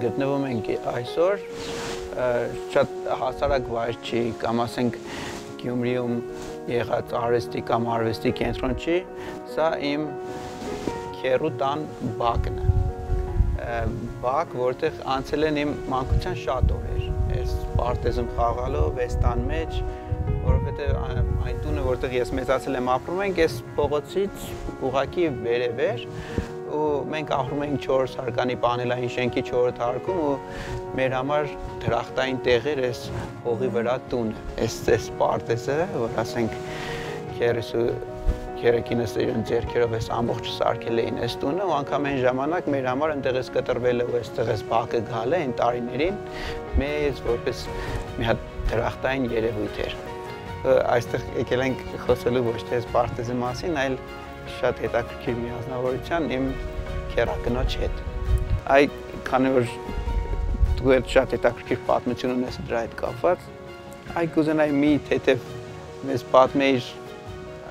գտնվում ենք այսօր, շատ հասարակ վայր չի, կամ ասենք Գյումրիում եղած արվեստի կամ արվեստի կենտրոն չի, սա իմ քեռու տան բակն է։ Բակ, որտեղ անցել են իմ մանկության շատ օրեր, այս պարտեզում խաղալով, այս տան մեջ, որովհետև այն տունը, որտեղ ես մեծացել եմ ապրում ենք, այս փողոցից ուղղակի վերև էր, ու մենք ապրում ենք 4 հարկանի պանելային շենքի 4-րդ հարկում ու մեր համար դրախտային տեղ էր այս հողի վրա տունը, այս պարտեզը, որ ասենք քերեկինս իրեն ձեռքերով այս ամբողջը սարքել էին այս տունը ու անգամ այն ժամանակ մեր համար այնտեղ էս կտրվել ու այստեղ էս բակը գալ է այն տարիներին մեծ որպես մի հատ դրախտային երևույթ էր։ Այստեղ եկել ենք խոսելու ոչ թե այս պարտեզի մասին, այլ շատ հետաքրքիր միանձնավորության իմ քեռակնոջ հետ։ Այ քանի որ դու շատ հետաքրքիր պատմություն ունես դրա հետ կապված, այ կուզենայի մի թեթև մեզ պատմեիր,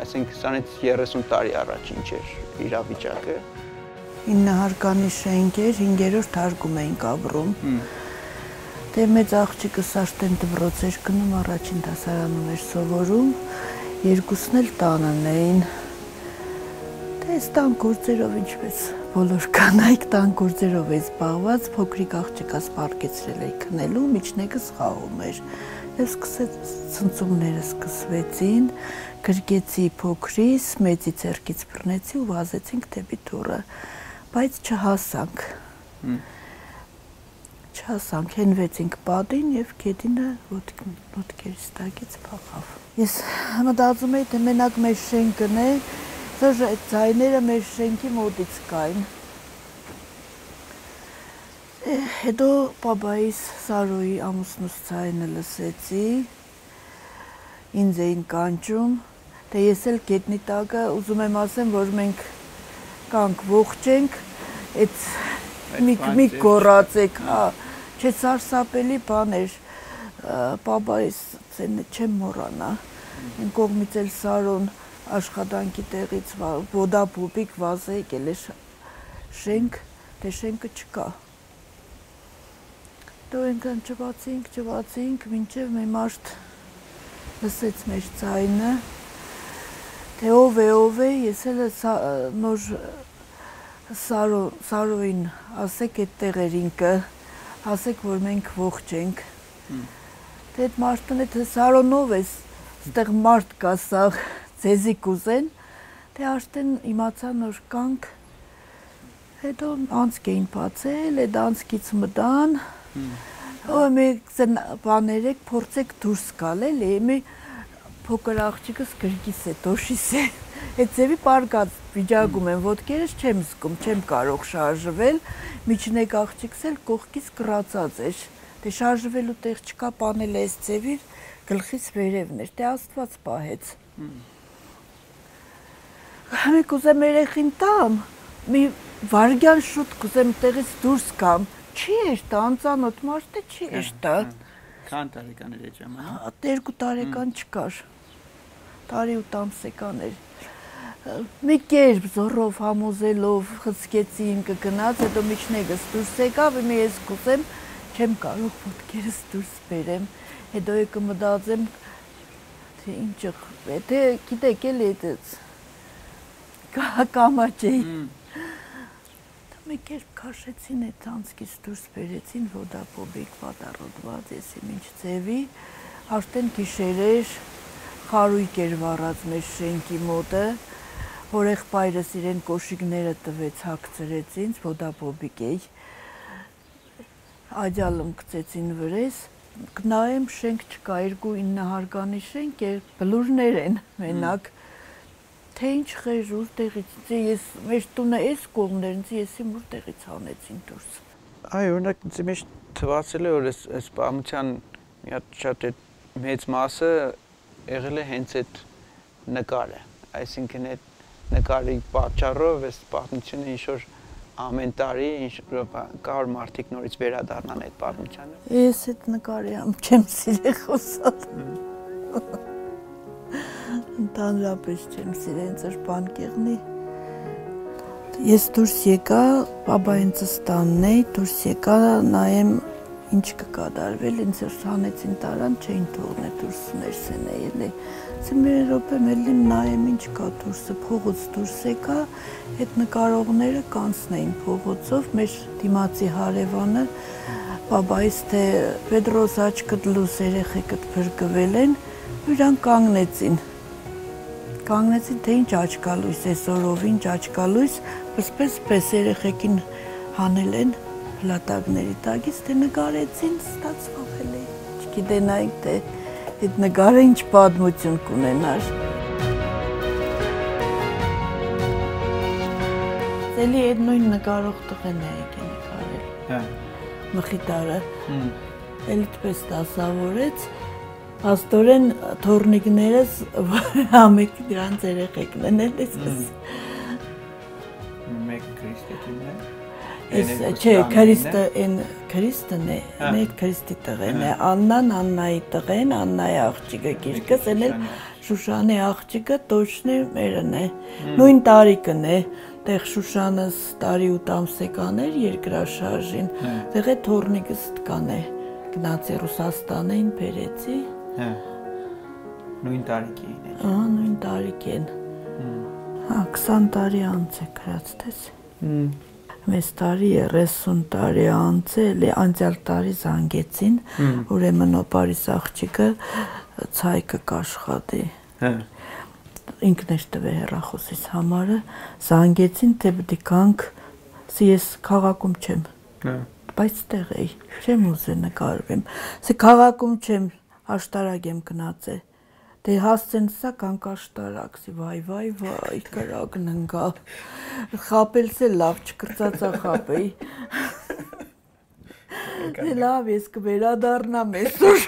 այսինքն 20-ից 30 տարի առաջ ինչ էր իրավիճակը։ 9 հարկանի շենք էր, 5-րդ հարկում էինք ապրում։ Դե մեծ աղջիկս Աշտեն դպրոց էր գնում, առաջին դասարանում էր սովորում, երկուսն էլ տանն էին։ Դե այս տան գործերով ինչպես բոլոր կանայք տան գործերով էի զբաղված, փոքրիկ աղջիկս պարկեցրել էի քնելու, միջնեկս խաղում էր։ Ես ցնցումները սկսվեցին, գրկեցի փոքրիս, մեծի ձեռքից բռնեցի ու վազեցինք դեպի դուռը, բայց չհասանք։ Չհասանք, հենվեցինք պատին և գետինը ոտքերիս տակից փախավ։ Ես մտածում էի, թե մենակ մեր շենքն է, որ այդ ձայները մեր շենքի մոտից կային։ Հետո պապայիս Սարոյի ամուսնուս ձայնը լսեցի, ինձ էին կանչում, թե ես էլ գետնի տակը ուզում եմ ասեմ, որ մենք կանք ողջ ենք, մի գոռացեք, չէ սարսափելի բան էր, պապայիս ցենը չեմ մոռանա, այն կողմից էլ Սարոն աշխատանքի տեղից ոդապոպիկ վազ է եկել է շենք, դե շենքը չկա։ Դու ենքան ճվացինք, մինչև մի մարդ լսեց մեր ձայնը, թե ով է, ես էլ նոր Սարոյին ասեք այդ տեղեր ինքը, ասեք, որ մենք ողջ ենք։ Դե այդ մարդն է, թե Սարոնով ես, ստեղ մարդ կա սաղ, ձեզի կուզեն, թե աշտեն իմացա նոր կանք, հետո անցք էին բացել, այդ անցքից մտան, մեկ բաներ եք, փորձեք դուրս գալ էլի, մի փոքր աղջիկս գրկիս է, դոշիս է, այդ ձևի պարկած վիճակում եմ, ոտքերս չեմ զգում, չեմ կարող շարժվել, միջնեկ աղջիկս էլ կողքից կռացած էր, դե շարժվելու տեղ չկա, պանել է այս ձևի, գլխից վերևն էր, դե Աստված պահեց։ Մի կուզեմ երեխին տամ, մի վարգյան շուտ կուզեմ տեղից դուրս գամ, չի էր տա, անծանոթ մարդ է չի էր տա։ Քան տարեկան էր այդ ժամանակ։ 2 տարեկան չկար, տարի ու տամսեկան էր։ Մի կերպ զոռով համոզելով խցկեցի իմ կգնաց, հետո միջնեկս դուրս եկավ, մի ես կուզեմ, չեմ կարող ոտքերս դուրս բերեմ, հետո եկը մտածեմ, թե ինչ թե գիտեք էլի այդպես կամաչ էի։ Մի կերպ քաշեցին այդ անցքից դուրս բերեցին ոդապոպիկ պատառոտված եսի ինչ ձևի, արդեն գիշեր էր, խարույկ էր վառած մեր շենքի մոտը, հորեղբայրս իրեն կոշիկները տվեց, հագցրեց ինձ, ոդապոպիկ էի, աջալում գցեցին վրես, նայեմ շենք չկա, 2-9 հարկանի շենք էր, բլուրներ են մենակ, թե ինչ խեր որտեղից, ես մեր տունը այս կողմներն, ես իմ որտեղից հանեցին դուրս։ Այ օրինակ ինձ միշտ թվացել է, որ այս պատմության մի հատ շատ մեծ մասը եղել է հենց այդ նկարը, այսինքն այդ նկարի պատճառով այս պատմությունը ինչ-որ ամեն տարի կար մարդիկ նորից վերադառնան այդ պատմությանը։ Ես այդ նկարի չեմ սիրել խոսալ։ Ընդհանրապես չեմ սիրել, ինձ բան կեղնի, Ես դուրս եկա, բաբա ինձ ստանն էի, դուրս եկա, նայեմ ինչ կկատարվել, ինձ հանեցին տարան, չէին թողնել դուրս ներսեն էի։ Ասեմ մի րոպե մելիմ նայեմ ինչ կա դուրսը, փողոց դուրս եկա, այդ նկարողները կանցնեին փողոցով, մեր դիմացի հարևանը, բաբայից թե Պետրոս աչքդ լույս երեխեքդ փրկվել են, իրանք կանգնեցին, թե ինչ աչքալույս, այսօրով ինչ աչքալույս, պես երեխեքին հանել են հլատակների տակից, թե նկարեցին, ստացվող էլ է, չգիտենայինք, թե այդ նկարը ինչ պատմություն կունենար։ Էլի այդ նույն նկարող տղեն է եկել նկարել, մխիտարը, էլի տպես դասավորեց, աստորեն թորնիկներս ամեկ դրանց երեխեքն են էլ էսպես։ Մեկը Քրիստեքին է։ Չէ, Քրիստն է, այդ Քրիստի տղեն է, Աննայի տղեն, Աննայի աղջիկը գիրկս, էլ Շուշանի աղջիկը տոչնի մերն է, նույն տարիքն է, տեղ Շուշանս տարի 8 ամսեկան էր երկրաշարժին, տեղ է թորնիկս տկան է, գնացի Ռուսաստանին բերեցի։ Նույն տարիքի են։ Նույն տարիքի են։ 20 տարի անց է գրած տես։ Մեզ տարի 30 տարի անց է, անցյալ տարի զանգեցին, ուրեմն օպարիս աղջիկը ցայկը կաշխատի։ Ինքն էր տվել հեռախոսից համարը, զանգեցին, թե պետք է գանք, ես քաղաքում չեմ, բայց տեղ էի, չեմ ուզել նկարվեմ, քաղաքում չեմ, աշտարակ եմ գնացել, դե հասցեն սա կանք աշտարակ, վայ, կրակն ընկա, խապելս է լավ, չկրծացա խապեի, դե լավ, ես կվերադառնամ այսօր։